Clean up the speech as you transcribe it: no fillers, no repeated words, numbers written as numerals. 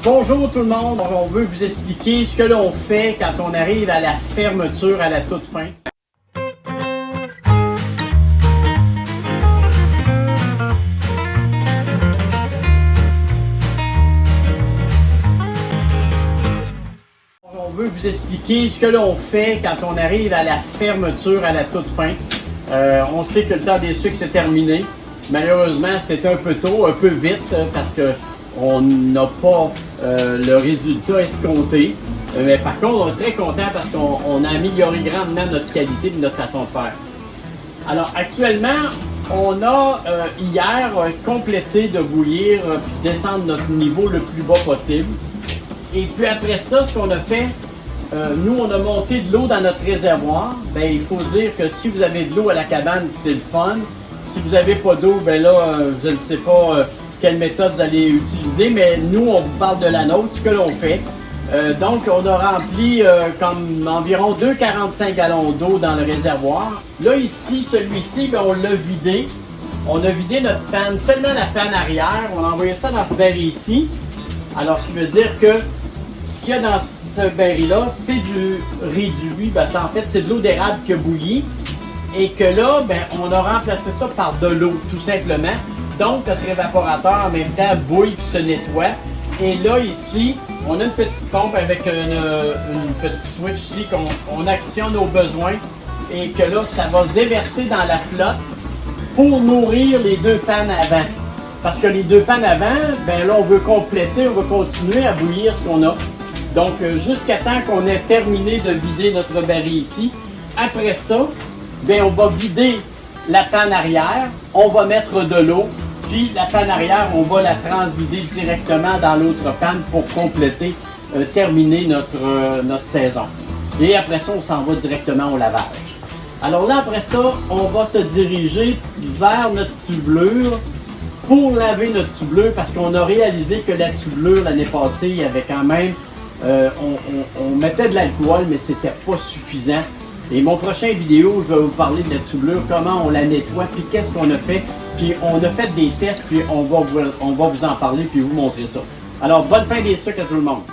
Bonjour tout le monde, on veut vous expliquer ce que l'on fait quand on arrive à la fermeture à la toute fin. On veut vous expliquer ce que l'on fait quand on arrive à la fermeture à la toute fin. On sait que le temps des sucres c'est terminé. Malheureusement, c'est un peu tôt, un peu vite, parce qu'on n'a pas le résultat escompté. Mais par contre, on est très content parce qu'on a amélioré grandement notre qualité et notre façon de faire. Alors, actuellement, on a hier complété de bouillir et descendre notre niveau le plus bas possible. Et puis après ça, ce qu'on a fait, nous, on a monté de l'eau dans notre réservoir. Bien, il faut dire que si vous avez de l'eau à la cabane, c'est le fun. Si vous n'avez pas d'eau, ben là, je ne sais pas quelle méthode vous allez utiliser, mais nous, on vous parle de la nôtre, ce que l'on fait. Donc, on a rempli comme environ 2,45 gallons d'eau dans le réservoir. Là, ici, celui-ci, ben, on l'a vidé. On a vidé notre panne, seulement la panne arrière. On a envoyé ça dans ce baril ici. Alors, ce qui veut dire que ce qu'il y a dans ce baril-là, c'est du réduit. Ben, ça, en fait, c'est de l'eau d'érable qui a bouilli. Et que là, ben, on a remplacé ça par de l'eau, tout simplement. Donc, notre évaporateur, en même temps, bouille et se nettoie. Et là, ici, on a une petite pompe avec une petite switch ici qu'on actionne au besoin. Et que là, ça va se déverser dans la flotte pour nourrir les deux pannes avant. Parce que les deux pannes avant, ben là, on veut compléter, on veut continuer à bouillir ce qu'on a. Donc, jusqu'à temps qu'on ait terminé de vider notre baril ici. Après ça, bien, on va vider la panne arrière, on va mettre de l'eau, puis la panne arrière, on va la transvider directement dans l'autre panne pour compléter, terminer notre saison. Et après ça, on s'en va directement au lavage. Alors là, après ça, on va se diriger vers notre tubulure pour laver notre tubulure parce qu'on a réalisé que la tubulure l'année passée, il y avait quand même, on mettait de l'alcool, mais c'était pas suffisant. Et mon prochain vidéo, je vais vous parler de la tubulure, comment on la nettoie, puis qu'est-ce qu'on a fait. Puis on a fait des tests, puis on va vous en parler, puis vous montrer ça. Alors, bonne fin des sucres à tout le monde.